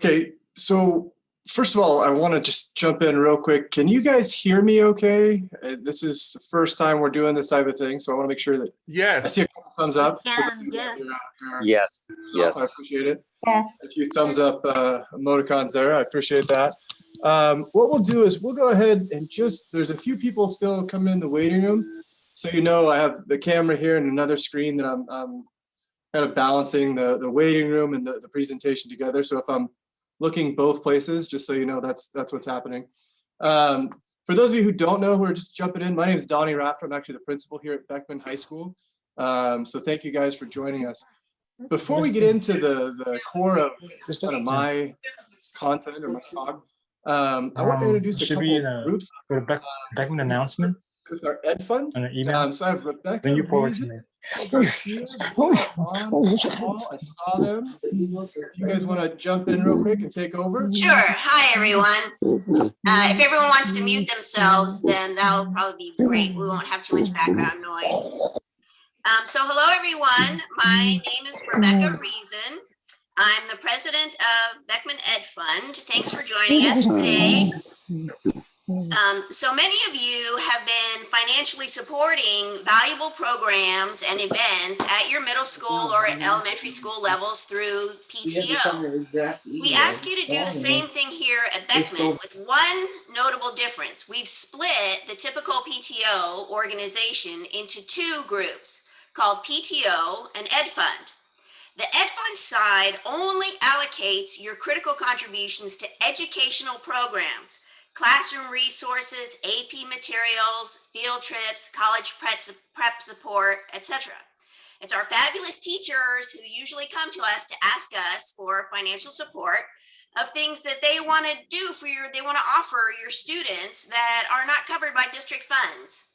Okay, so first of all, I want to just jump in real quick. Can you guys hear me okay? This is the first time we're doing this type of thing, so I want to make sure that I see a couple thumbs up. Yes. Yes. Yes. I appreciate it. Yes. A few thumbs up emoticons there. I appreciate that. What we'll do is we'll go ahead and there's a few people still coming in the waiting room. So you know I have the camera here and another screen that I'm kind of balancing the waiting room and the presentation together. So if I'm looking both places, just so you know, that's what's happening. For those of you who don't know, who are just jumping in, my name is Donnie Rafter. I'm actually the principal here at Beckman High School. So thank you guys for joining us. Before we get into the core of kind of my content or my talk, I want to introduce a couple groups. Beckman announcement with our Ed Fund. on an email. So I have Rebecca. Then you forward to me. Garcia, I saw them. If you guys want to jump in real quick and take over. Sure. Hi, everyone. If everyone wants to mute themselves, then that'll probably be great. We won't have too much background noise. So hello, everyone. My name is Rebecca Reason. I'm the president of Beckman Ed Fund. Thanks for joining us today. So many of you have been financially supporting valuable programs and events at your middle school or elementary school levels through PTO. We ask you to do the same thing here at Beckman with one notable difference. We've split the typical PTO organization into two groups called PTO and Ed Fund. The Ed Fund side only allocates your critical contributions to educational programs, classroom resources, AP materials, field trips, college prep support, etc. It's our fabulous teachers who usually come to us to ask us for financial support of things that they want to do they want to offer your students that are not covered by district funds.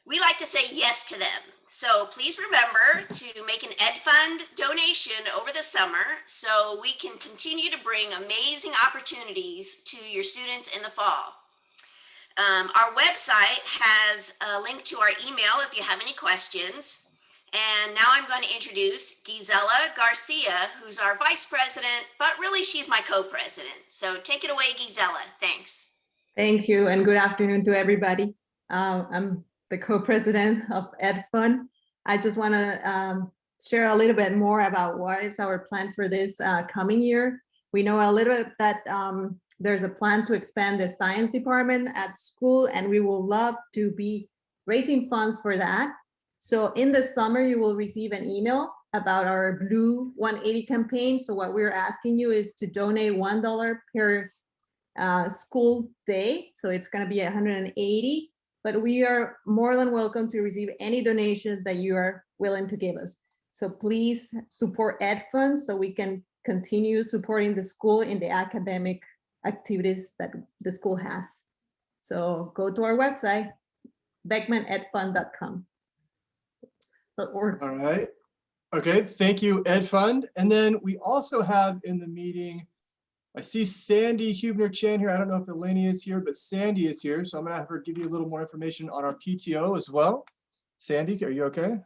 We like to say yes to them. So please remember to make an Ed Fund donation over the summer so we can continue to bring amazing opportunities to your students in the fall. Our website has a link to our email if you have any questions. And now I'm going to introduce Gisela Garcia, who's our vice president, but really she's my co-president. So take it away, Gisela. Thanks. Thank you, and good afternoon to everybody. I'm the co-president of Ed Fund. I just want to share a little bit more about what is our plan for this coming year. We know a little bit that there's a plan to expand the science department at school, and we will love to be raising funds for that. So in the summer, you will receive an email about our Blue 180 campaign. So what we're asking you is to donate $1 per school day. So it's going to be 180. But we are more than welcome to receive any donation that you are willing to give us. So please support Ed Fund so we can continue supporting the school in the academic activities that the school has. So go to our website, beckmanedfund.com. All right. Okay, thank you, Ed Fund. And then we also have in the meeting, I see Sandy Hubner-Chan here. I don't know if Eleni is here, but Sandy is here. So I'm gonna have her give you a little more information on our PTO as well. Sandy, are you okay?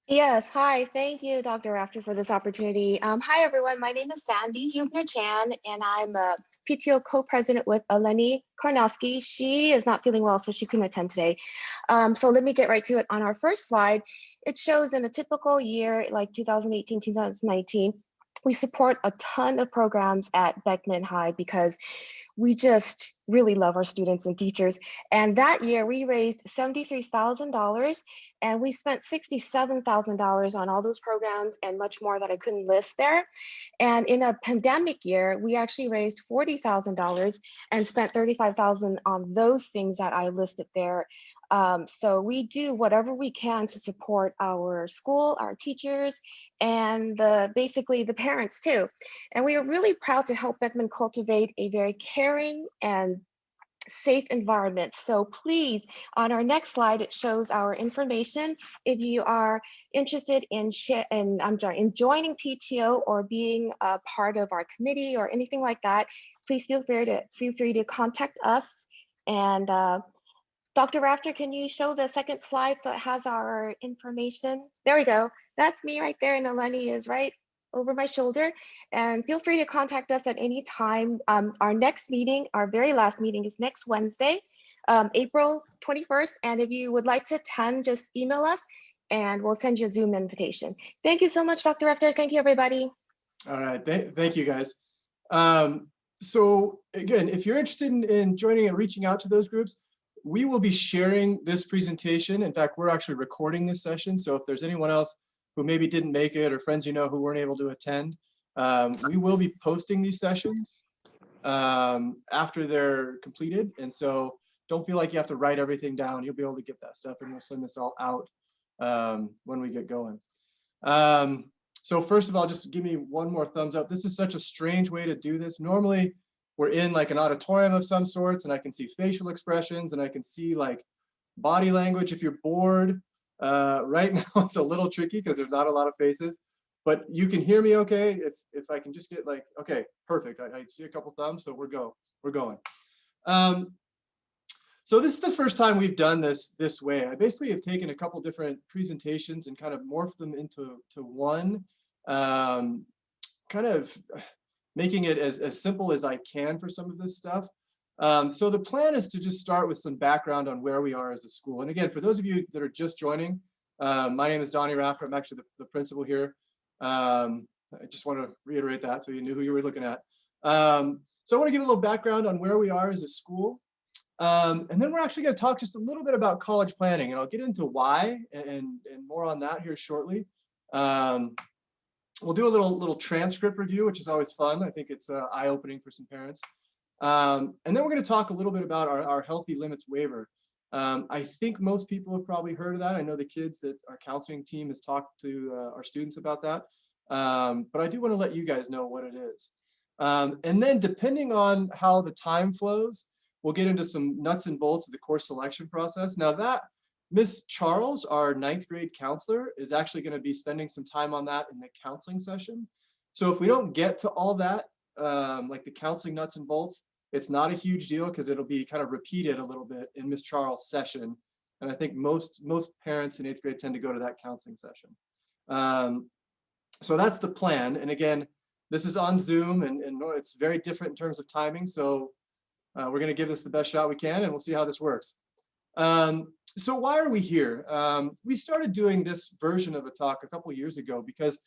Yes, hi, thank you, Dr. Rafter, for this opportunity. Hi, everyone. My name is Sandy Hubner-Chan, and I'm a PTO co-president with Eleni Karnowski. She is not feeling well, so she couldn't attend today. So let me get right to it. On our first slide, it shows in a typical year, like 2018, 2019, we support a ton of programs at Beckman High because we just really love our students and teachers. And that year we raised $73,000 and we spent $67,000 on all those programs and much more that I couldn't list there. And in a pandemic year, we actually raised $40,000 and spent $35,000 on those things that I listed there. So we do whatever we can to support our school, our teachers, and basically the parents too. And we are really proud to help Beckman cultivate a very caring and safe environment. So please, on our next slide, it shows our information. If you are interested in joining PTO or being a part of our committee or anything like that, please feel free to contact us. And Dr. Rafter, can you show the second slide so it has our information? There we go. That's me right there, and Eleni is right over my shoulder. And feel free to contact us at any time. Our next meeting, our very last meeting, is next Wednesday, April 21st. And if you would like to attend, just email us and we'll send you a Zoom invitation. Thank you so much, Dr. Efter. Thank you, everybody. All right, thank you guys. So again, if you're interested in joining and reaching out to those groups, we will be sharing this presentation. In fact, we're actually recording this session. So if there's anyone else who maybe didn't make it, or friends you know who weren't able to attend, we will be posting these sessions after they're completed. And so don't feel like you have to write everything down. You'll be able to get that stuff, and we'll send this all out when we get going. So first of all, just give me one more thumbs up. This is such a strange way to do this. Normally, we're in like an auditorium of some sorts, and I can see facial expressions, and I can see like body language if you're bored. Right now, it's a little tricky because there's not a lot of faces, but you can hear me okay? If I can just get like, okay, perfect. I see a couple thumbs, so we're going. So this is the first time we've done this way. I basically have taken a couple different presentations and kind of morphed them into one, kind of making it as simple as I can for some of this stuff. So the plan is to just start with some background on where we are as a school. And again, for those of you that are just joining, my name is Donnie Raffer. I'm actually the principal here. I just want to reiterate that so you knew who you were looking at. So I want to give a little background on where we are as a school. And then we're actually going to talk just a little bit about college planning, and I'll get into why and more on that here shortly. We'll do a little transcript review, which is always fun. I think it's eye-opening for some parents. And then we're going to talk a little bit about our healthy limits waiver. I think most people have probably heard of that. I know the kids that our counseling team has talked to our students about that. But I do want to let you guys know what it is. And then depending on how the time flows, we'll get into some nuts and bolts of the course selection process. Now that Miss Charles, our 9th grade counselor, is actually going to be spending some time on that in the counseling session. So if we don't get to all that, like the counseling nuts and bolts, it's not a huge deal because it'll be kind of repeated a little bit in Miss Charles' session. And I think most parents in 8th grade tend to go to that counseling session. So that's the plan. And again, this is on Zoom, and it's very different in terms of timing. So we're going to give this the best shot we can, and we'll see how this works. So why are we here? We started doing this version of a talk a couple of years ago because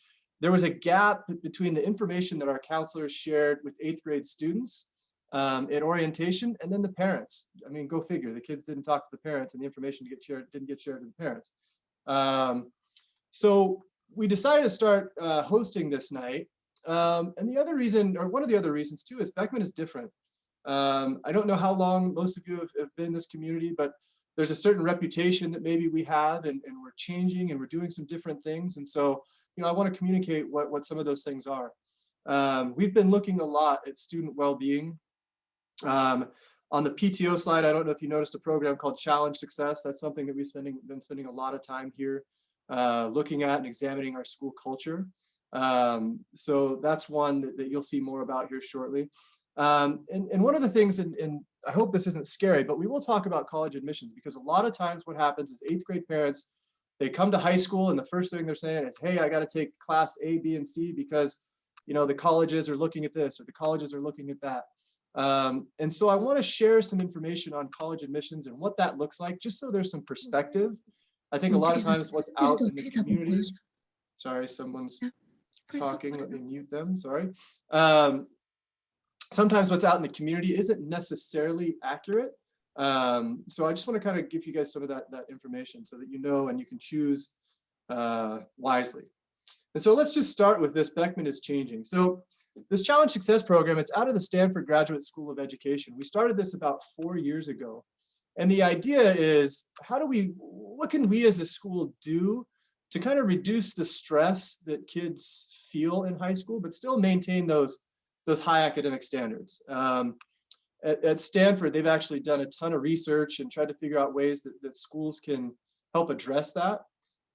there was a gap between the information that our counselors shared with 8th grade students at orientation and then the parents. I mean, go figure, the kids didn't talk to the parents and the information didn't get shared with the parents. So we decided to start hosting this night. And the other reason, or one of the other reasons too, is Beckman is different. I don't know how long most of you have been in this community, but there's a certain reputation that maybe we have, and we're changing and we're doing some different things. And so, you know, I want to communicate what some of those things are. We've been looking a lot at student well-being. On the PTO slide, I don't know if you noticed a program called Challenge Success. That's something that we've been spending a lot of time here looking at and examining our school culture. So that's one that you'll see more about here shortly. And one of the things, and I hope this isn't scary, but we will talk about college admissions, because a lot of times what happens is 8th grade parents, they come to high school and the first thing they're saying is, hey, I got to take class A, B, and C because, you know, the colleges are looking at this or the colleges are looking at that. And so I want to share some information on college admissions and what that looks like, just so there's some perspective. I think a lot of times what's out in the community, sorry, someone's talking, let me mute them, sorry. Sometimes what's out in the community isn't necessarily accurate. So I just want to kind of give you guys some of that information so that you know and you can choose wisely. And so let's just start with this. Beckman is changing. So this Challenge Success program, it's out of the Stanford Graduate School of Education. We started this about 4 years ago. And the idea is, what can we as a school do to kind of reduce the stress that kids feel in high school, but still maintain those high academic standards. At Stanford, they've actually done a ton of research and tried to figure out ways that schools can help address that.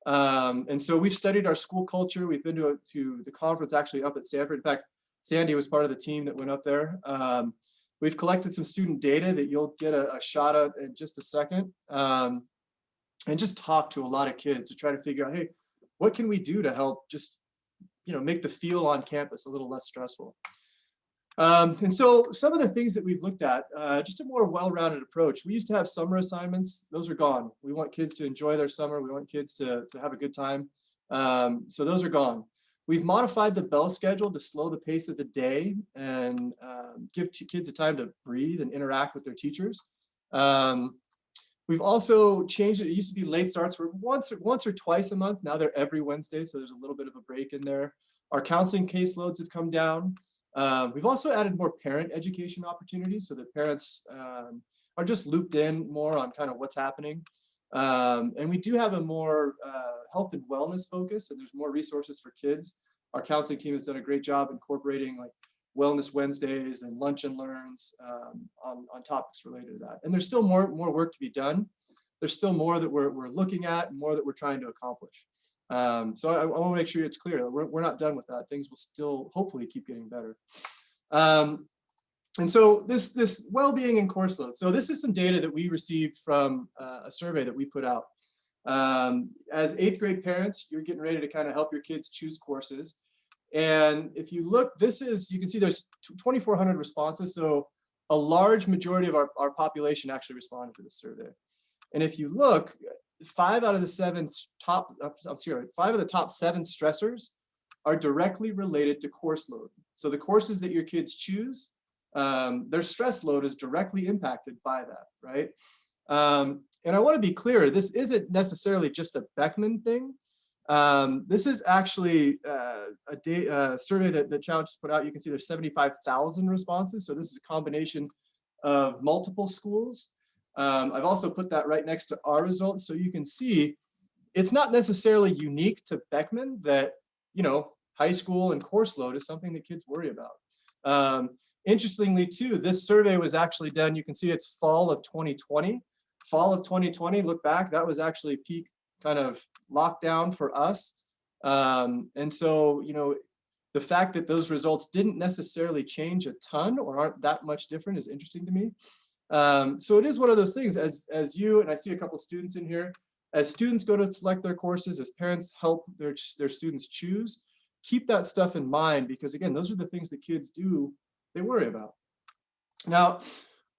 And so we've studied our school culture. We've been to the conference actually up at Stanford. In fact, Sandy was part of the team that went up there. We've collected some student data that you'll get a shot at in just a second. And just talk to a lot of kids to try to figure out, hey, what can we do to help just make the feel on campus a little less stressful. And so some of the things that we've looked at, just a more well-rounded approach. We used to have summer assignments. Those are gone. We want kids to enjoy their summer. We want kids to have a good time. So those are gone. We've modified the bell schedule to slow the pace of the day and give kids a time to breathe and interact with their teachers. We've also changed it. It used to be late starts were once or twice a month. Now they're every Wednesday, so there's a little bit of a break in there. Our counseling caseloads have come down. We've also added more parent education opportunities so that parents are just looped in more on kind of what's happening. And we do have a more health and wellness focus, and there's more resources for kids. Our counseling team has done a great job incorporating like Wellness Wednesdays and lunch and learns on topics related to that. And there's still more work to be done. There's still more that we're looking at and more that we're trying to accomplish. So I want to make sure it's clear that we're not done with that. Things will still hopefully keep getting better. And so this well-being and course load. So this is some data that we received from a survey that we put out. As 8th grade parents, you're getting ready to kind of help your kids choose courses. And if you look, you can see there's 2,400 responses. So a large majority of our population actually responded to this survey. And if you look, 5 of the top 7 stressors are directly related to course load. So the courses that your kids choose, their stress load is directly impacted by that, right? And I want to be clear, this isn't necessarily just a Beckman thing. This is actually a survey that Challenge has put out. You can see there's 75,000 responses. So this is a combination of multiple schools. I've also put that right next to our results. So you can see it's not necessarily unique to Beckman that, high school and course load is something that kids worry about. Interestingly too, this survey was actually done, you can see it's fall of 2020. Fall of 2020, look back, that was actually peak kind of lockdown for us. And so, the fact that those results didn't necessarily change a ton or aren't that much different is interesting to me. So it is one of those things as you, and I see a couple students in here, as students go to select their courses, as parents help their students choose, keep that stuff in mind, because again, those are the things that kids do, they worry about. Now,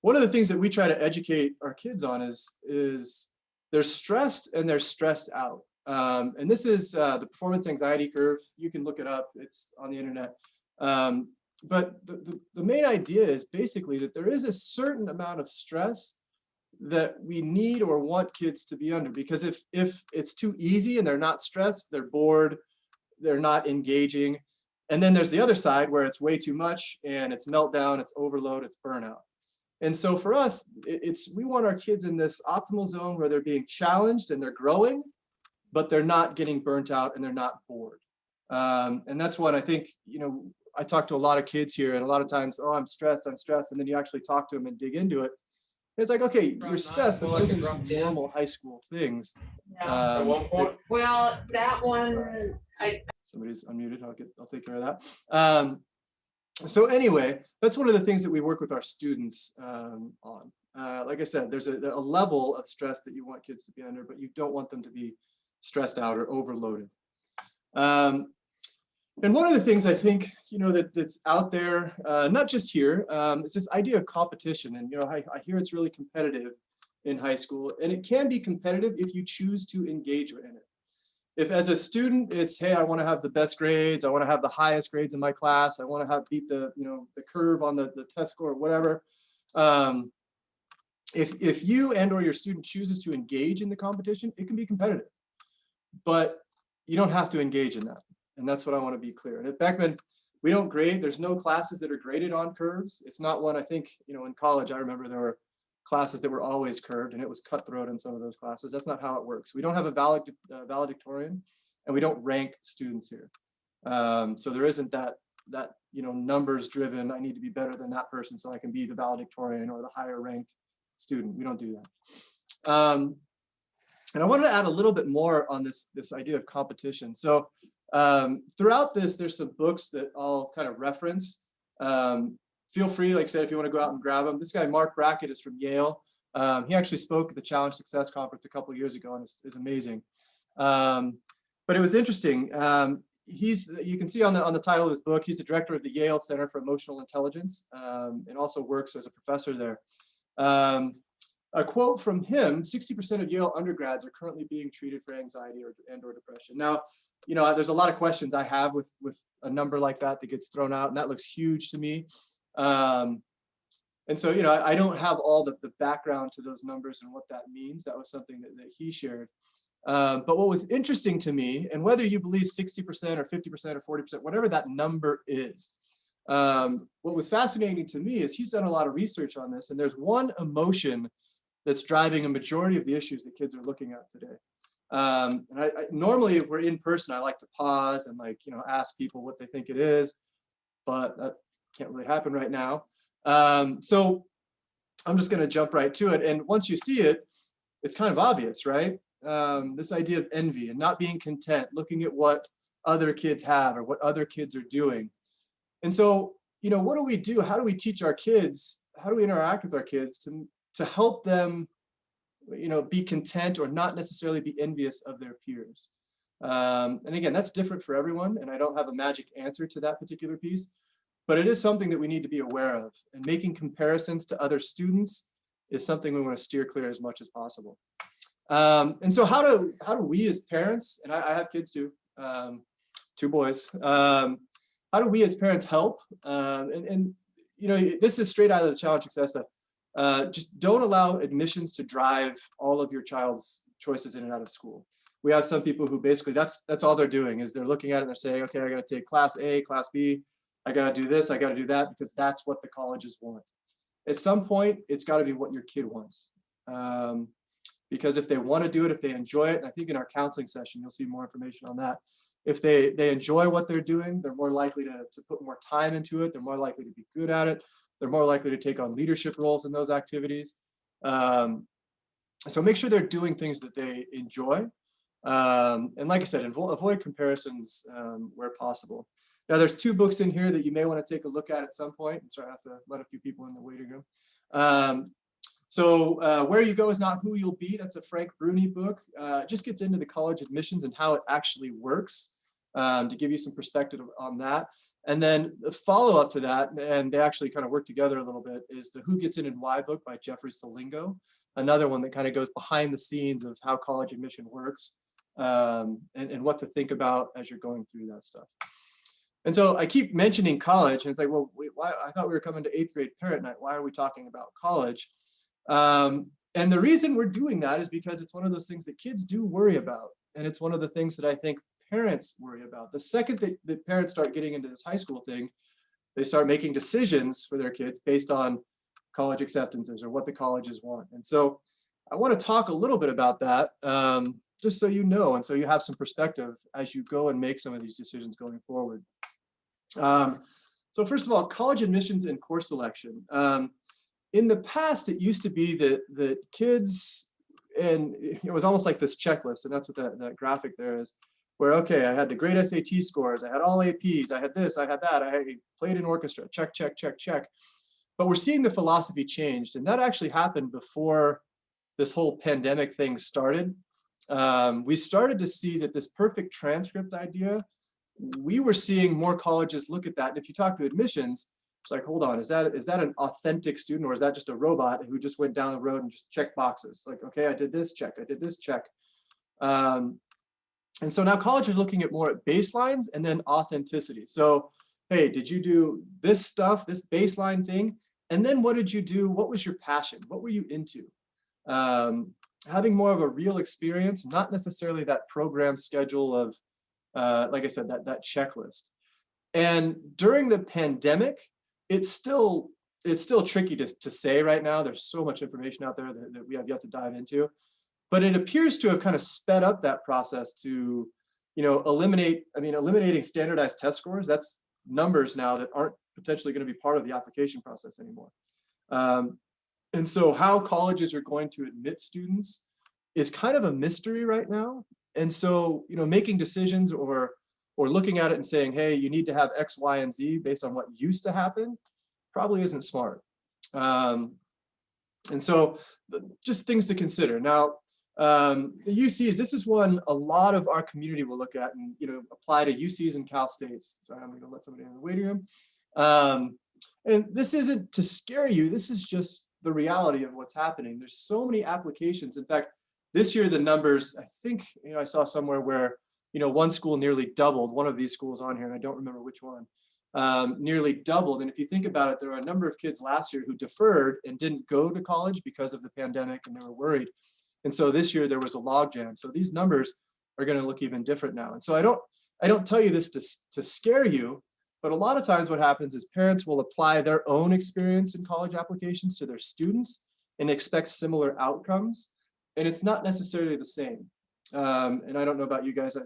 one of the things that we try to educate our kids on is they're stressed and they're stressed out. And this is the performance anxiety curve. You can look it up, it's on the internet. But the main idea is basically that there is a certain amount of stress that we need or want kids to be under, because if it's too easy and they're not stressed, they're bored, they're not engaging. And then there's the other side where it's way too much and it's meltdown, it's overload, it's burnout. And so for us, we want our kids in this optimal zone where they're being challenged and they're growing, but they're not getting burnt out and they're not bored. And that's what I think, I talk to a lot of kids here, and a lot of times, oh, I'm stressed. And then you actually talk to them and dig into it. And it's like, okay, you're stressed, but those are just normal high school things. Well, that one, Somebody's unmuted. I'll take care of that. So anyway, that's one of the things that we work with our students on. Like I said, there's a level of stress that you want kids to be under, but you don't want them to be stressed out or overloaded. And one of the things I think, that's out there, not just here, is this idea of competition. And, I hear it's really competitive in high school, and it can be competitive if you choose to engage in it. If as a student, it's, hey, I want to have the best grades, I want to have the highest grades in my class, I want to beat the curve on the test score or whatever. If you or your student chooses to engage in the competition, it can be competitive, but you don't have to engage in that. And that's what I want to be clear. And at Beckman, we don't grade. There's no classes that are graded on curves. It's not one, I think, in college, I remember there were classes that were always curved, and it was cutthroat in some of those classes. That's not how it works. We don't have a valedictorian, and we don't rank students here. So there isn't that numbers driven, I need to be better than that person so I can be the valedictorian or the higher ranked student. We don't do that. And I wanted to add a little bit more on this idea of competition. So throughout this, there's some books that I'll kind of reference. Feel free, like I said, if you want to go out and grab them. This guy, Mark Brackett, is from Yale. He actually spoke at the Challenge Success Conference a couple of years ago, and is amazing. But it was interesting. you can see on the title of his book, he's the director of the Yale Center for Emotional Intelligence, and also works as a professor there. A quote from him: 60% of Yale undergrads are currently being treated for anxiety or depression. Now, there's a lot of questions I have with a number like that gets thrown out, and that looks huge to me. And so, I don't have all the background to those numbers and what that means. That was something that he shared. But what was interesting to me, and whether you believe 60% or 50% or 40%, whatever that number is, what was fascinating to me is he's done a lot of research on this, and there's one emotion that's driving a majority of the issues that kids are looking at today. And I normally, if we're in person, I like to pause and ask people what they think it is, but that can't really happen right now. So I'm just going to jump right to it. And once you see it, it's kind of obvious, right? This idea of envy and not being content, looking at what other kids have or what other kids are doing. And so, what do we do? How do we teach our kids? How do we interact with our kids to help them, be content or not necessarily be envious of their peers? And again, that's different for everyone, and I don't have a magic answer to that particular piece, but it is something that we need to be aware of. And making comparisons to other students is something we want to steer clear as much as possible. And so how do we as parents, and I have kids too, 2 boys, how do we as parents help? This is straight out of the Challenge Success stuff. Just don't allow admissions to drive all of your child's choices in and out of school. We have some people who basically that's all they're doing is they're looking at it and they're saying, okay, I got to take class A, class B, I got to do this, I got to do that, because that's what the colleges want. At some point, it's got to be what your kid wants. Because if they want to do it, if they enjoy it, and I think in our counseling session, you'll see more information on that. If they enjoy what they're doing, they're more likely to put more time into it. They're more likely to be good at it. They're more likely to take on leadership roles in those activities. So make sure they're doing things that they enjoy. And like I said, avoid comparisons where possible. Now, there's 2 books in here that you may want to take a look at some point. I'm sorry, I have to let a few people in the waiting room. So Where You Go Is Not Who You'll Be. That's a Frank Bruni book. It just gets into the college admissions and how it actually works, to give you some perspective on that. And then the follow-up to that, and they actually kind of work together a little bit, is the Who Gets In and Why book by Jeffrey Salingo. Another one that kind of goes behind the scenes of how college admission works, and what to think about as you're going through that stuff. And so I keep mentioning college, and it's like, well, wait, why? I thought we were coming to 8th grade parent night. Why are we talking about college? And the reason we're doing that is because it's one of those things that kids do worry about. And it's one of the things that I think parents worry about. The second that parents start getting into this high school thing, they start making decisions for their kids based on college acceptances or what the colleges want. And so I want to talk a little bit about that, just so you know, and so you have some perspective as you go and make some of these decisions going forward. So first of all, college admissions and course selection. In the past, it used to be that kids, and it was almost like this checklist, and that's what that graphic there is, where, okay, I had the great SAT scores, I had all APs, I had this, I had that, I had played in orchestra, check, check, check, check. But we're seeing the philosophy changed, and that actually happened before this whole pandemic thing started. We started to see that this perfect transcript idea, we were seeing more colleges look at that. And if you talk to admissions, it's like, hold on, is that an authentic student, or is that just a robot who just went down the road and just checked boxes? Like, okay, I did this, check, I did this, check. And so now college is looking at more at baselines and then authenticity. So, hey, did you do this stuff, this baseline thing? And then what did you do? What was your passion? What were you into? Having more of a real experience, not necessarily that program schedule of, like I said, that checklist. And during the pandemic, it's still tricky to say right now. There's so much information out there that we have yet to dive into, but it appears to have kind of sped up that process to, eliminating standardized test scores. That's numbers now that aren't potentially going to be part of the application process anymore. And so how colleges are going to admit students is kind of a mystery right now. And so, making decisions or looking at it and saying, hey, you need to have X, Y, and Z based on what used to happen probably isn't smart. And so just things to consider. Now, The UCs, this is one a lot of our community will look at and apply to UCs and Cal States. Sorry, I'm gonna let somebody in the waiting room. And this isn't to scare you, this is just the reality of what's happening. There's so many applications. In fact, this year the numbers, I think, I saw somewhere where, one school nearly doubled, one of these schools on here, and I don't remember which one, nearly doubled. And if you think about it, there were a number of kids last year who deferred and didn't go to college because of the pandemic, and they were worried. And so this year there was a logjam. So these numbers are going to look even different now. And so I don't tell you this to scare you, but a lot of times what happens is parents will apply their own experience in college applications to their students and expect similar outcomes. And it's not necessarily the same. And I don't know about you guys.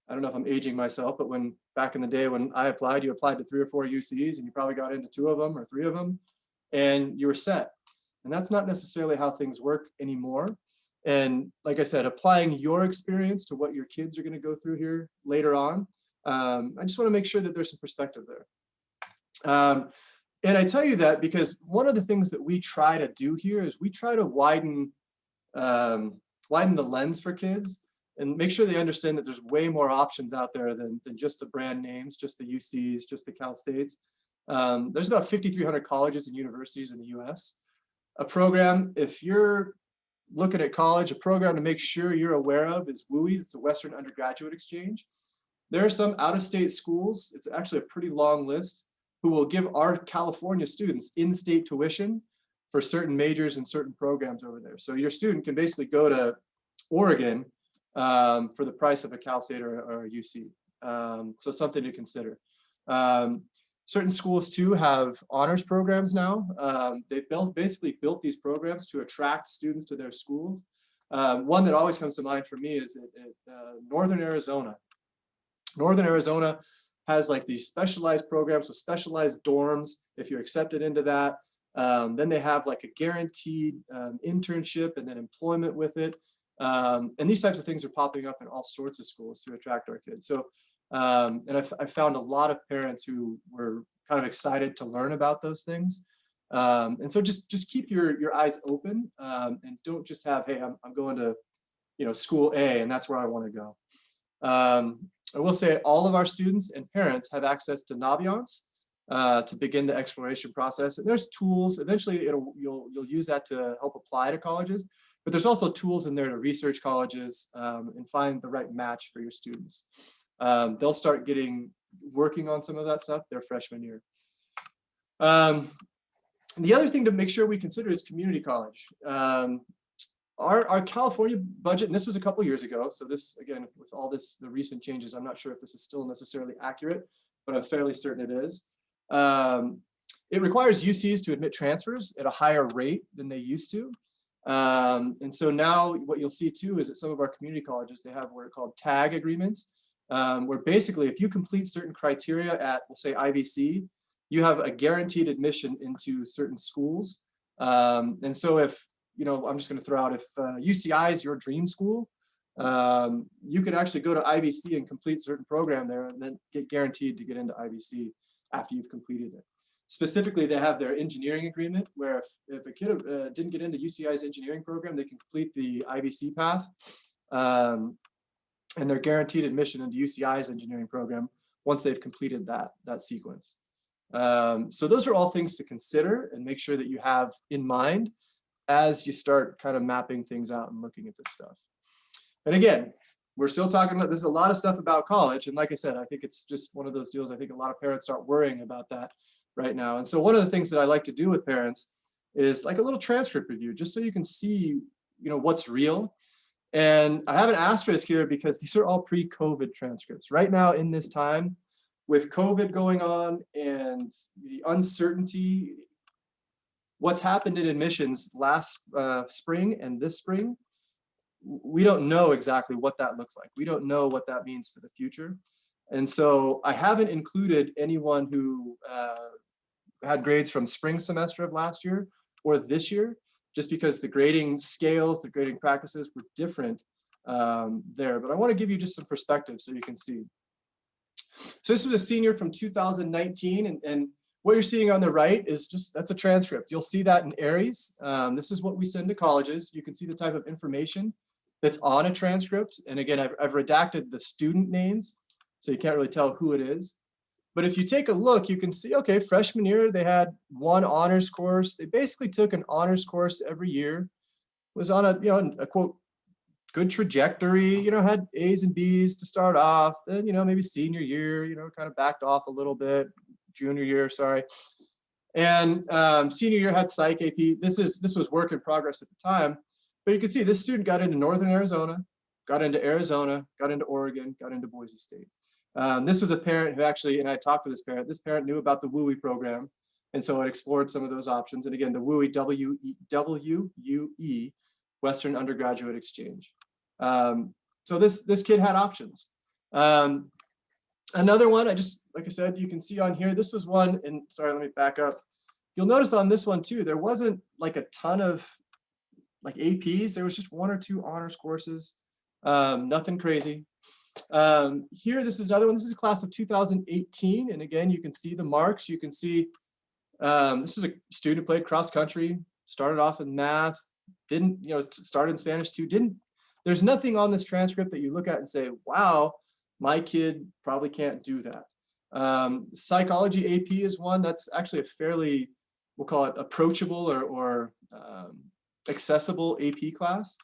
I don't know if I'm aging myself, but back in the day when I applied, you applied to 3 or 4 UCs and you probably got into 2 of them or 3 of them and you were set. And that's not necessarily how things work anymore. And like I said, applying your experience to what your kids are going to go through here later on, I just want to make sure that there's some perspective there. And I tell you that because one of the things that we try to do here is we try to widen the lens for kids and make sure they understand that there's way more options out there than just the brand names, just the UCs, just the Cal States. There's about 5,300 colleges and universities in the US. A program, if you're looking at college, a program to make sure you're aware of is WUI. It's a Western Undergraduate Exchange. There are some out-of-state schools, it's actually a pretty long list, who will give our California students in-state tuition for certain majors and certain programs over there. So your student can basically go to Oregon for the price of a Cal State or a UC. So something to consider. Certain schools too have honors programs now. They've basically built these programs to attract students to their schools. One that always comes to mind for me is Northern Arizona. Northern Arizona has like these specialized programs with specialized dorms if you're accepted into that. Then they have like a guaranteed internship and then employment with it. And these types of things are popping up in all sorts of schools to attract our kids. So and I found a lot of parents who were kind of excited to learn about those things. And so just keep your eyes open and don't just have, hey, I'm going to school A and that's where I want to go. I will say all of our students and parents have access to Naviance to begin the exploration process. And there's tools, eventually you'll use that to help apply to colleges, but there's also tools in there to research colleges and find the right match for your students. They'll start working on some of that stuff their freshman year. The other thing to make sure we consider is community college. Our California budget, and this was a couple years ago, so this, again, with all the recent changes, I'm not sure if this is still necessarily accurate, but I'm fairly certain it is. It requires UCs to admit transfers at a higher rate than they used to. And so now what you'll see too is that some of our community colleges, they have what are called tag agreements, where basically if you complete certain criteria at, we'll say IVC, you have a guaranteed admission into certain schools. And so if, I'm just going to throw out, if UCI is your dream school, you can actually go to IVC and complete certain program there and then get guaranteed to get into IVC after you've completed it. Specifically, they have their engineering agreement where if a kid didn't get into UCI's engineering program, they can complete the IVC path and they're guaranteed admission into UCI's engineering program once they've completed that sequence. So those are all things to consider and make sure that you have in mind as you start kind of mapping things out and looking at this stuff. And again, we're still talking about, this is a lot of stuff about college. And like I said, I think it's just one of those deals. I think a lot of parents start worrying about that right now. And so one of the things that I like to do with parents is like a little transcript review, just so you can see, what's real. And I have an asterisk here because these are all pre-COVID transcripts. Right now in this time, with COVID going on and the uncertainty, what's happened in admissions last spring and this spring, we don't know exactly what that looks like. We don't know what that means for the future. And so I haven't included anyone who had grades from spring semester of last year or this year, just because the grading scales, the grading practices were different there. But I want to give you just some perspective so you can see. So this was a senior from 2019, and what you're seeing on the right is that's a transcript. You'll see that in Aries. This is what we send to colleges. You can see the type of information that's on a transcript. And again, I've redacted the student names, so you can't really tell who it is. But if you take a look, you can see, okay, freshman year, they had one honors course. They basically took an honors course every year, was on a, a quote, good trajectory, had A's and B's to start off. Then, maybe senior year, kind of backed off a little bit, junior year, sorry. And senior year had psych AP. This was work in progress at the time, but you can see this student got into Northern Arizona, got into Arizona, got into Oregon, got into Boise State. This was a parent who actually, and I talked to this parent knew about the WUE program. And so it explored some of those options. And again, the WUE, W-U-E, Western Undergraduate Exchange. So this kid had options. Another one, like I said, you can see on here, this was one, and sorry, let me back up. You'll notice on this one too, there wasn't like a ton of like APs. There was just one or two honors courses, nothing crazy. Here, this is another one. This is a class of 2018. And again, you can see the marks. You can see this was a student who played cross country, started off in math, didn't, started in Spanish too. There's nothing on this transcript that you look at and say, wow, my kid probably can't do that. Psychology AP is one that's actually a fairly, we'll call it approachable or accessible AP class.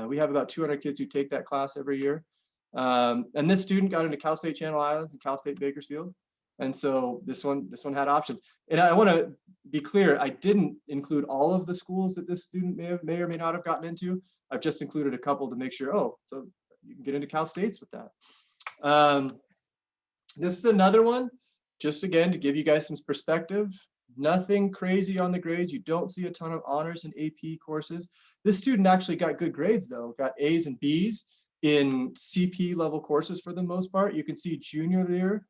We have about 200 kids who take that class every year. And this student got into Cal State Channel Islands and Cal State Bakersfield. And so this one had options. And I want to be clear, I didn't include all of the schools that this student may or may not have gotten into. I've just included a couple to make sure, oh, so you can get into Cal States with that. This is another one, just again, to give you guys some perspective. Nothing crazy on the grades. You don't see a ton of honors and AP courses. This student actually got good grades though, got A's and B's in CP level courses for the most part. You can see junior year,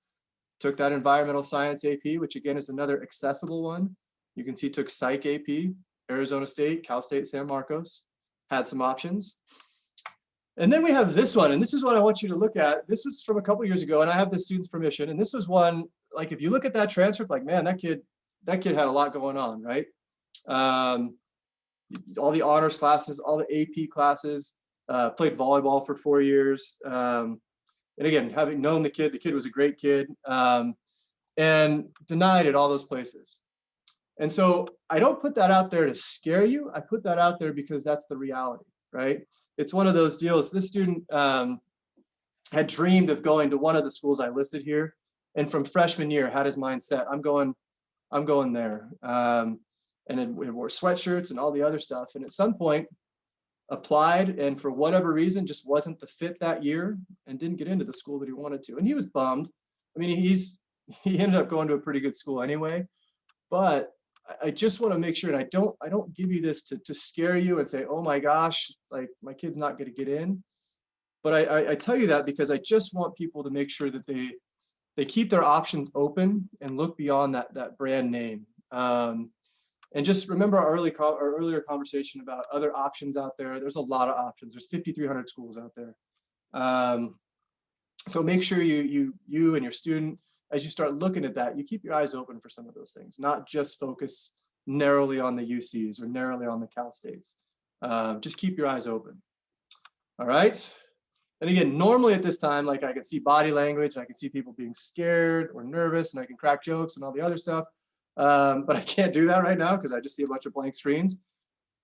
took that environmental science AP, which again is another accessible one. You can see took psych AP, Arizona State, Cal State San Marcos, had some options. And then we have this one, and this is what I want you to look at. This was from a couple years ago, and I have the student's permission. And this was one, like if you look at that transcript, like, man, that kid had a lot going on, right? All the honors classes, all the AP classes, played volleyball for 4 years. And again, having known the kid was a great kid, and denied at all those places. And so I don't put that out there to scare you. I put that out there because that's the reality, right? It's one of those deals. This student had dreamed of going to one of the schools I listed here, and from freshman year had his mind set, I'm going there. And it wore sweatshirts and all the other stuff. And at some point applied, and for whatever reason just wasn't the fit that year and didn't get into the school that he wanted to. And he was bummed. I mean, he ended up going to a pretty good school anyway, but I just want to make sure, and I don't give you this to scare you and say, oh my gosh, like my kid's not going to get in. But I tell you that because I just want people to make sure that they keep their options open and look beyond that brand name. And just remember our earlier conversation about other options out there. There's a lot of options. There's 5,300 schools out there. So make sure you and your student, as you start looking at that, you keep your eyes open for some of those things, not just focus narrowly on the UCs or narrowly on the Cal States. Just keep your eyes open. All right. And again, normally at this time, like I can see body language, I can see people being scared or nervous, and I can crack jokes and all the other stuff. But I can't do that right now because I just see a bunch of blank screens.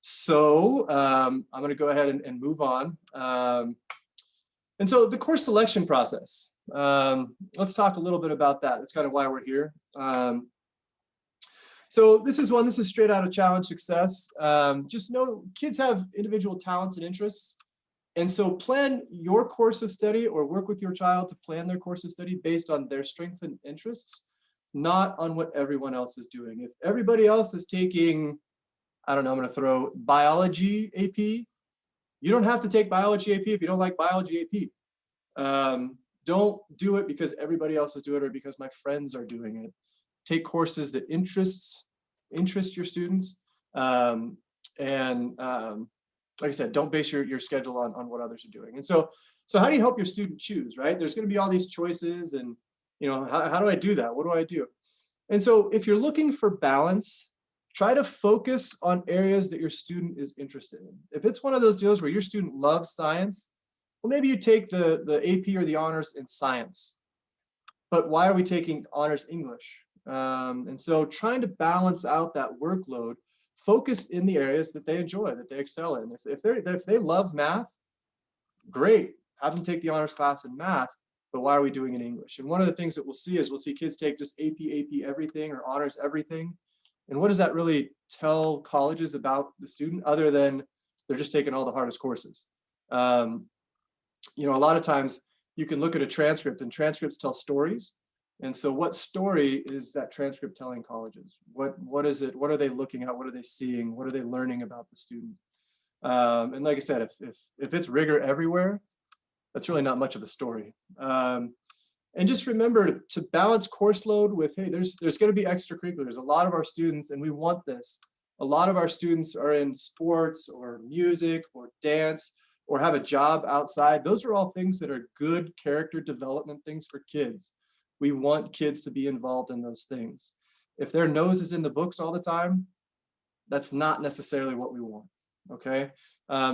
So I'm going to go ahead and move on. And so the course selection process. Let's talk a little bit about that. That's kind of why we're here. So this is straight out of Challenge Success. Just know kids have individual talents and interests. And so plan your course of study or work with your child to plan their course of study based on their strengths and interests, not on what everyone else is doing. If everybody else is taking, I don't know, I'm going to throw biology AP, you don't have to take biology AP if you don't like biology AP. Don't do it because everybody else is doing it or because my friends are doing it. Take courses that interest your students. Like I said, don't base your schedule on what others are doing. And so how do you help your student choose, right? There's going to be all these choices, and how do I do that? What do I do? And so if you're looking for balance, try to focus on areas that your student is interested in. If it's one of those deals where your student loves science, well, maybe you take the AP or the honors in science. But why are we taking honors English? And so trying to balance out that workload, focus in the areas that they enjoy, that they excel in. If they love math, great, have them take the honors class in math, but why are we doing it in English? And one of the things that we'll see is we'll see kids take just AP everything or honors everything. And what does that really tell colleges about the student other than they're just taking all the hardest courses? You know, a lot of times you can look at a transcript and transcripts tell stories. And so what story is that transcript telling colleges? What is it? What are they looking at? What are they seeing? What are they learning about the student? And like I said, if it's rigor everywhere, that's really not much of a story. And just remember to balance course load with, hey, there's going to be extracurriculars. A lot of our students, and we want this, a lot of our students are in sports or music or dance or have a job outside. Those are all things that are good character development things for kids. We want kids to be involved in those things. If their nose is in the books all the time, that's not necessarily what we want, okay?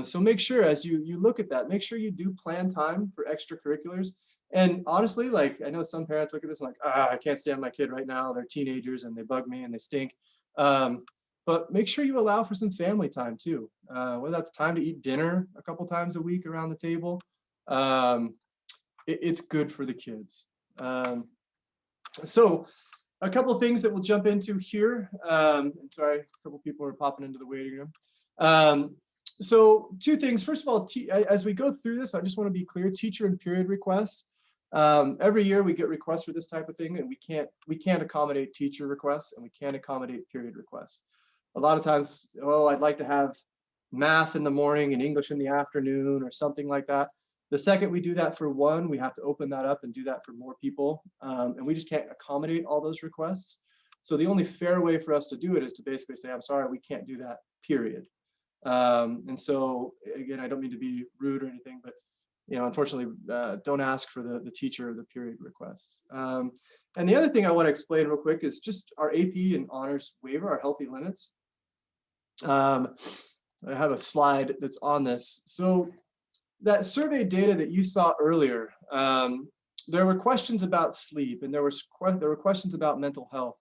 So make sure as you look at that, make sure you do plan time for extracurriculars. And honestly, like, I know some parents look at this and like, I can't stand my kid right now. They're teenagers and they bug me and they stink. But make sure you allow for some family time too. Whether that's time to eat dinner a couple times a week around the table. It's good for the kids. So a couple of things that we'll jump into here. Sorry, a couple people are popping into the waiting room. So two things. First of all, as we go through this, I just want to be clear, teacher and period requests. Every year we get requests for this type of thing, and we can't accommodate teacher requests and we can't accommodate period requests. A lot of times, oh, I'd like to have math in the morning and English in the afternoon or something like that. The second we do that for one, we have to open that up and do that for more people. And we just can't accommodate all those requests. So the only fair way for us to do it is to basically say, I'm sorry, we can't do that, period. And so again, I don't mean to be rude or anything, but unfortunately, don't ask for the teacher or the period requests. And the other thing I want to explain real quick is just our AP and honors waiver, our healthy limits. I have a slide that's on this. So that survey data that you saw earlier, there were questions about sleep and there were questions about mental health.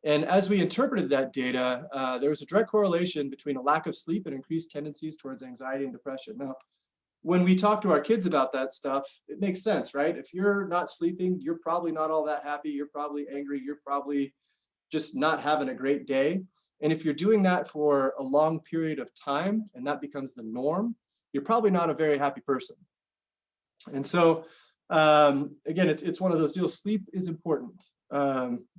And as we interpreted that data, there was a direct correlation between a lack of sleep and increased tendencies towards anxiety and depression. Now, when we talk to our kids about that stuff, it makes sense, right? If you're not sleeping, you're probably not all that happy. You're probably angry. You're probably just not having a great day. And if you're doing that for a long period of time and that becomes the norm, you're probably not a very happy person. And so, again, it's one of those deals. Sleep is important.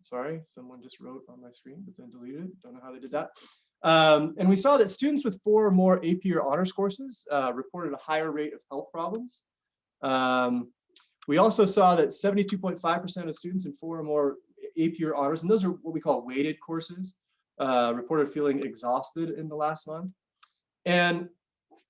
Sorry, someone just wrote on my screen, but then deleted it. Don't know how they did that. And we saw that students with 4 or more AP or honors courses reported a higher rate of health problems. We also saw that 72.5% of students in 4 or more AP or honors, and those are what we call weighted courses, reported feeling exhausted in the last month. And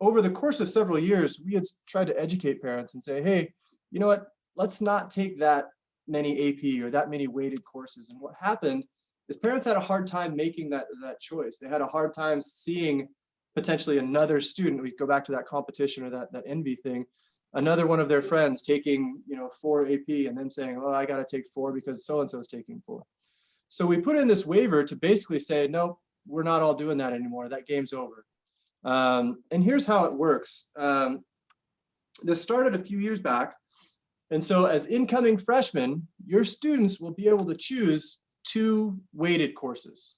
over the course of several years, we had tried to educate parents and say, hey, you know what, let's not take that many AP or that many weighted courses. And what happened is parents had a hard time making that choice. They had a hard time seeing potentially another student. We go back to that competition or that envy thing. Another one of their friends taking 4 AP and then saying, oh, I got to take 4 because so-and-so is taking 4. So we put in this waiver to basically say, no, we're not all doing that anymore. That game's over. And here's how it works. This started a few years back. And so as incoming freshmen, your students will be able to choose 2 weighted courses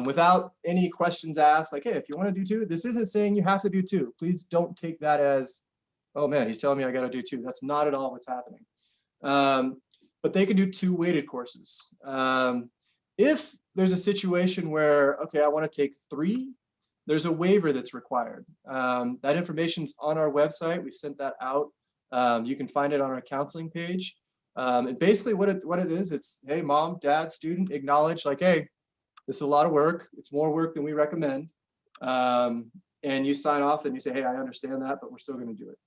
without any questions asked. Like, hey, if you want to do 2, this isn't saying you have to do 2. Please don't take that as, oh man, he's telling me I got to do 2. That's not at all what's happening. But they can do 2 weighted courses. If there's a situation where, okay, I want to take 3, there's a waiver that's required. That information's on our website. We've sent that out. You can find it on our counseling page. And basically what it is, it's, hey, mom, dad, student, acknowledge like, hey, this is a lot of work. It's more work than we recommend. And you sign off and you say, hey, I understand that, but we're still going to do it.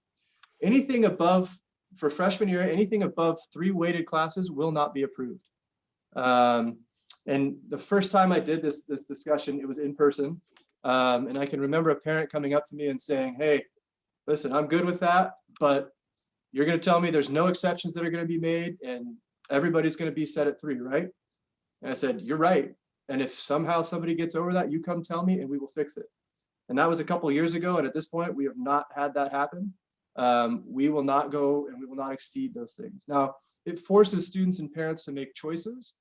Anything above, for freshman year, anything above 3 weighted classes will not be approved. And the first time I did this discussion, it was in person. And I can remember a parent coming up to me and saying, hey, listen, I'm good with that, but you're going to tell me there's no exceptions that are going to be made and everybody's going to be set at 3, right? And I said, you're right. And if somehow somebody gets over that, you come tell me and we will fix it. And that was a couple of years ago. And at this point, we have not had that happen. We will not go and we will not exceed those things. Now, it forces students and parents to make choices,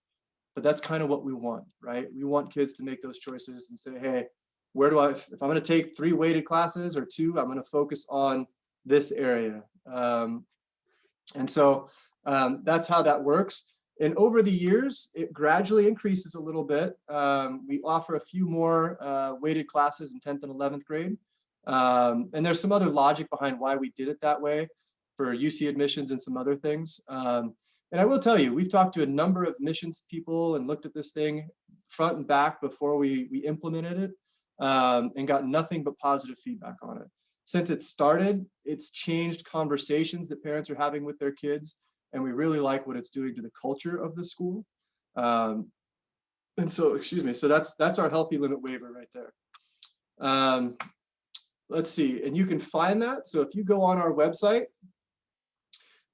but that's kind of what we want, right? We want kids to make those choices and say, hey, where do I, if I'm going to take 3 weighted classes or 2, I'm going to focus on this area. And so that's how that works. And over the years, it gradually increases a little bit. We offer a few more weighted classes in 10th and 11th grade. And there's some other logic behind why we did it that way for UC admissions and some other things. And I will tell you, we've talked to a number of admissions people and looked at this thing front and back before we implemented it, and got nothing but positive feedback on it. Since it started, it's changed conversations that parents are having with their kids, and we really like what it's doing to the culture of the school. And so, excuse me, so that's our healthy limit waiver right there. Let's see, and you can find that. So if you go on our website,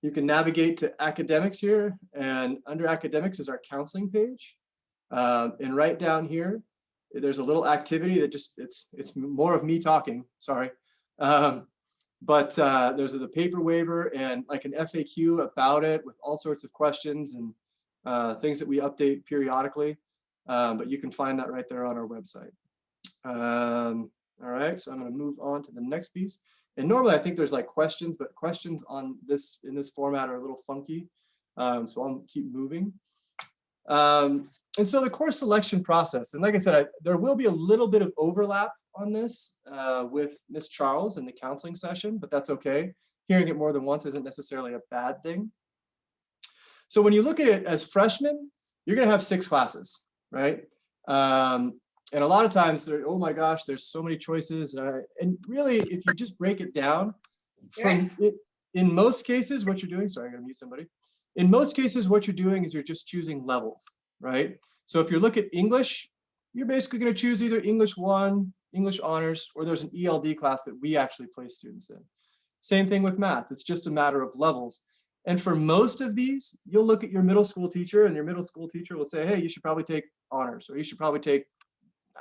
you can navigate to academics here, and under academics is our counseling page. And right down here, there's a little activity that just, it's more of me talking, sorry. But there's the paper waiver and like an FAQ about it with all sorts of questions and things that we update periodically. But you can find that right there on our website. All right, so I'm going to move on to the next piece. And normally I think there's like questions, but questions on this in this format are a little funky. So I'll keep moving. And so the course selection process, and like I said, there will be a little bit of overlap on this with Ms. Charles in the counseling session, but that's okay. Hearing it more than once isn't necessarily a bad thing. So when you look at it as freshmen, you're going to have 6 classes, right? And a lot of times, oh my gosh, there's so many choices. And really, if you just break it down, from it, in most cases, what you're doing, sorry, I'm going to mute somebody. In most cases, what you're doing is you're just choosing levels, right? So if you look at English, you're basically going to choose either English 1, English honors, or there's an ELD class that we actually place students in. Same thing with math. It's just a matter of levels. And for most of these, you'll look at your middle school teacher, and your middle school teacher will say, hey, you should probably take honors, or you should probably take,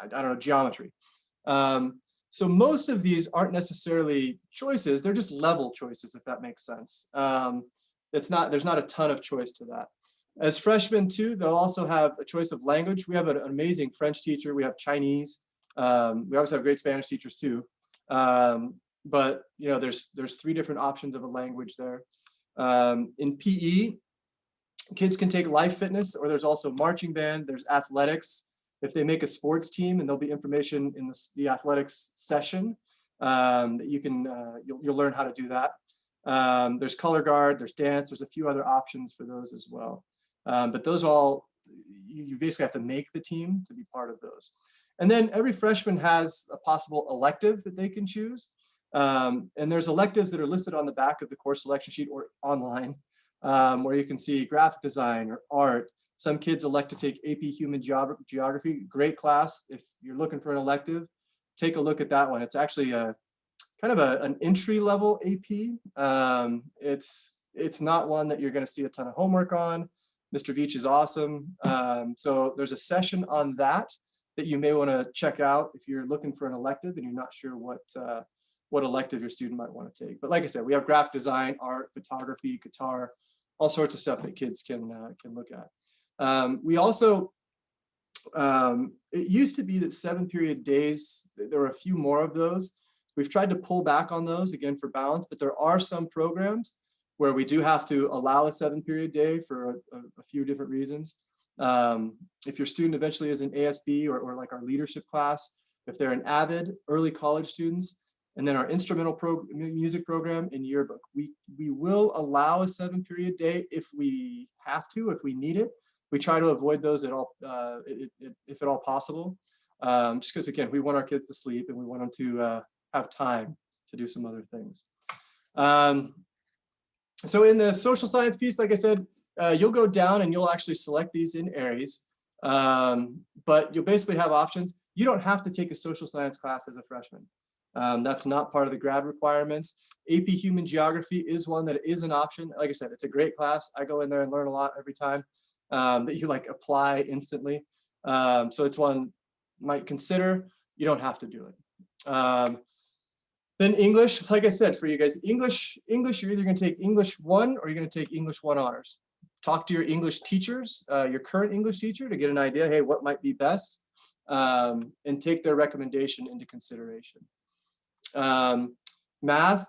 I don't know, geometry. So most of these aren't necessarily choices. They're just level choices, if that makes sense. There's not a ton of choice to that. As freshmen too, they'll also have a choice of language. We have an amazing French teacher. We have Chinese. We also have great Spanish teachers too. But you know, there's 3 different options of a language there. In PE, kids can take life fitness, or there's also marching band, there's athletics. If they make a sports team, and there'll be information in the athletics session that you can, you'll learn how to do that. There's color guard, there's dance, there's a few other options for those as well. But those all, you basically have to make the team to be part of those. And then every freshman has a possible elective that they can choose. And there's electives that are listed on the back of the course selection sheet or online, where you can see graphic design or art. Some kids elect to take AP Human Geography, great class. If you're looking for an elective, take a look at that one. It's actually a kind of an entry level AP. It's not one that you're going to see a ton of homework on. Mr. Veach is awesome. So there's a session on that you may want to check out if you're looking for an elective and you're not sure what elective your student might want to take. But like I said, we have graphic design, art, photography, guitar, all sorts of stuff that kids can look at. We also, it used to be that 7-period days, there were a few more of those. We've tried to pull back on those again for balance, but there are some programs where we do have to allow a 7-period day for a few different reasons. If your student eventually is an ASB or like our leadership class, if they're an avid early college students, and then our instrumental music program in yearbook, we will allow a 7-period day if we have to, if we need it. We try to avoid those at all, if at all possible, just because again, we want our kids to sleep and we want them to have time to do some other things. So in the social science piece, like I said, you'll go down and you'll actually select these in Aries. But you'll basically have options. You don't have to take a social science class as a freshman. That's not part of the grad requirements. AP Human Geography is one that is an option. Like I said, it's a great class. I go in there and learn a lot every time that you like apply instantly. So it's one you might consider. You don't have to do it. Then English, like I said, for you guys, English, you're either going to take English 1 or you're going to take English 1 honors. Talk to your English teachers, your current English teacher, to get an idea, hey, what might be best, and take their recommendation into consideration. Math,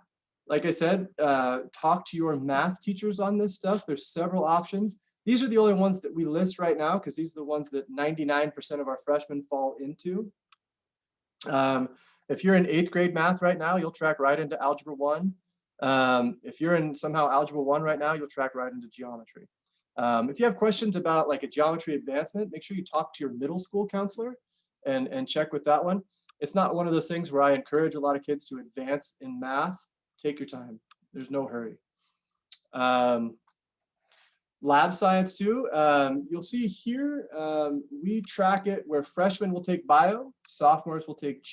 like I said, talk to your math teachers on this stuff. There's several options. These are the only ones that we list right now because these are the ones that 99% of our freshmen fall into. If you're in 8th grade math right now, you'll track right into Algebra 1. If you're in somehow Algebra 1 right now, you'll track right into geometry. If you have questions about like a geometry advancement, make sure you talk to your middle school counselor and check with that one. It's not one of those things where I encourage a lot of kids to advance in math. Take your time. There's no hurry. Lab science too. You'll see here, we track it where freshmen will take bio, sophomores will take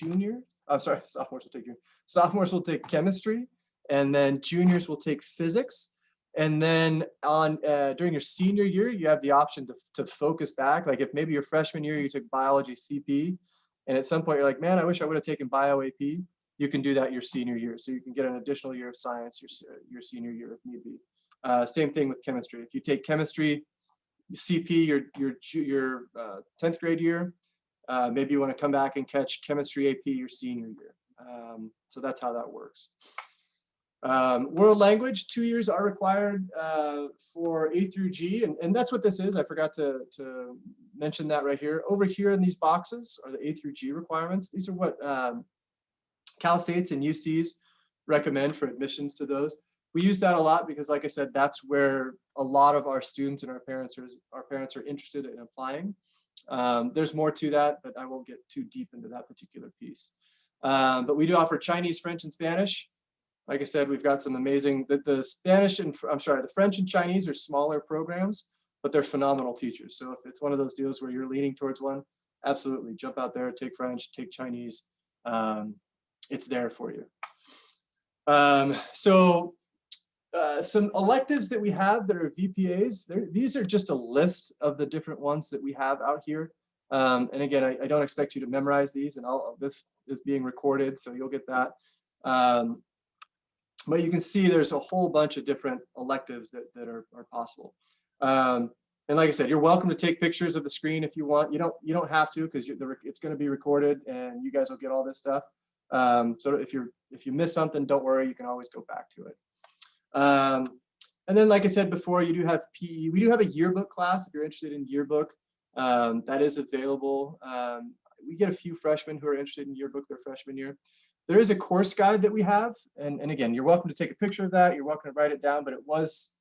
sophomores will take chemistry, and then juniors will take physics. And then on during your senior year, you have the option to focus back. Like if maybe your freshman year, you took biology CP, and at some point you're like, man, I wish I would have taken bio AP. You can do that your senior year. So you can get an additional year of science your senior year if need be. Same thing with chemistry. If you take chemistry CP your 10th grade year, maybe you want to come back and catch chemistry AP your senior year. So that's how that works. World language, 2 years are required for A through G, and that's what this is. I forgot to mention that right here. Over here in these boxes are the A through G requirements. These are what Cal States and UCs recommend for admissions to those. We use that a lot because, like I said, that's where a lot of our students and our parents are interested in applying. There's more to that, but I won't get too deep into that particular piece. But we do offer Chinese, French, and Spanish. Like I said, we've got some amazing, the Spanish and, the French and Chinese are smaller programs, but they're phenomenal teachers. So if it's one of those deals where you're leaning towards one, absolutely jump out there, take French, take Chinese. It's there for you. Some electives that we have that are VPAs, these are just a list of the different ones that we have out here. And again, I don't expect you to memorize these, and all of this is being recorded, so you'll get that. But you can see there's a whole bunch of different electives that are possible. And like I said, you're welcome to take pictures of the screen if you want. You don't have to, because it's going to be recorded and you guys will get all this stuff. So if you miss something, don't worry, you can always go back to it. And then, like I said before, you do have PE. We do have a yearbook class if you're interested in yearbook. That is available. We get a few freshmen who are interested in yearbook their freshman year. There is a course guide that we have, and again, you're welcome to take a picture of that. You're welcome to write it down, but it was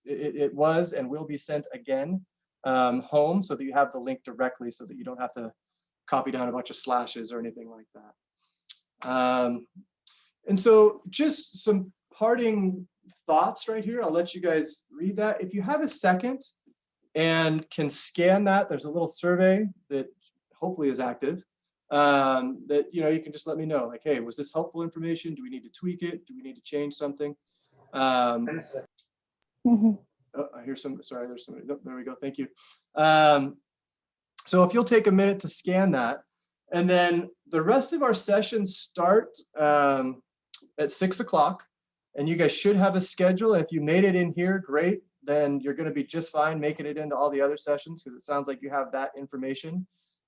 and will be sent again home, so that you have the link directly, so that you don't have to copy down a bunch of slashes or anything like that. And so, just some parting thoughts right here. I'll let you guys read that. If you have a second and can scan that, there's a little survey that hopefully is active. That you can just let me know, like, hey, was this helpful information? Do we need to tweak it? Do we need to change something? Oh, I hear some. Sorry, there's somebody. Oh, there we go. Thank you. So if you'll take a minute to scan that, and then the rest of our sessions start at 6 o'clock, and you guys should have a schedule. And if you made it in here, great. Then you're going to be just fine making it into all the other sessions, because it sounds like you have that information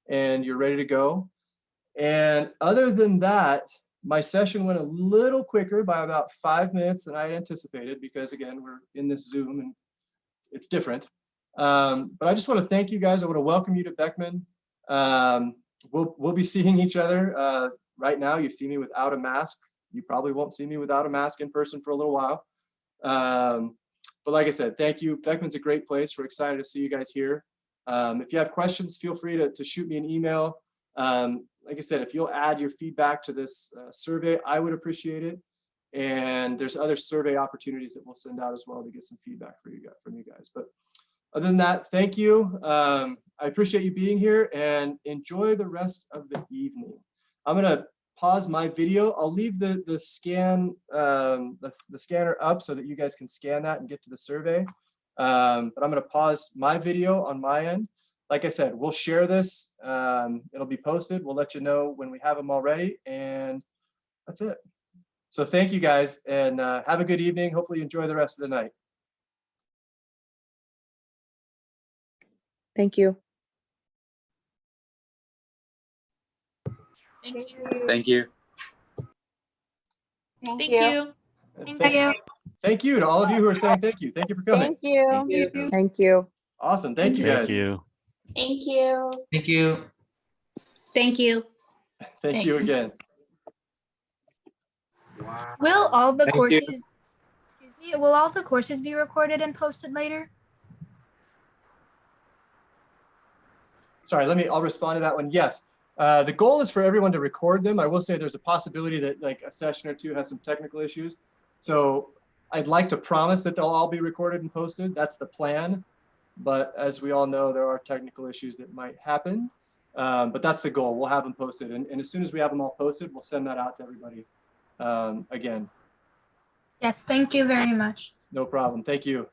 and you're ready to go. And other than that, my session went a little quicker by about 5 minutes than I anticipated, because again, we're in this Zoom and it's different. But I just want to thank you guys. I want to welcome you to Beckman. We'll be seeing each other. Right now, you see me without a mask. You probably won't see me without a mask in person for a little while. But like I said, thank you. Beckman's a great place. We're excited to see you guys here. If you have questions, feel free to shoot me an email. Like I said, if you'll add your feedback to this survey, I would appreciate it. And there's other survey opportunities that we'll send out as well to get some feedback from you guys. But other than that, thank you. I appreciate you being here and enjoy the rest of the evening. I'm gonna pause my video. I'll leave the scan, the scanner up so that you guys can scan that and get to the survey. But I'm gonna pause my video on my end. Like I said, we'll share this. It'll be posted. We'll let you know when we have them already, and that's it. So thank you guys, and have a good evening. Hopefully you enjoy the rest of the night. Thank you. Thank you. Thank you. Thank Thank you. you. And Thank you. thank you to all of you who are saying thank you. Thank you for coming. you. Thank you. Awesome. Thank you Thank guys. you. Thank you. Thank you. Thank you. Thank you Thanks. again. Will all the Thank you. courses, excuse me, will all the courses be recorded and posted later? Sorry, I'll respond to that one. Yes. The goal is for everyone to record them. I will say there's a possibility that like a session or two has some technical issues. So I'd like to promise that they'll all be recorded and posted. That's the plan. But as we all know, there are technical issues that might happen. But that's the goal. We'll have them posted. And as soon as we have them all posted, we'll send that out to everybody again. Yes, thank you very much. No problem. Thank you.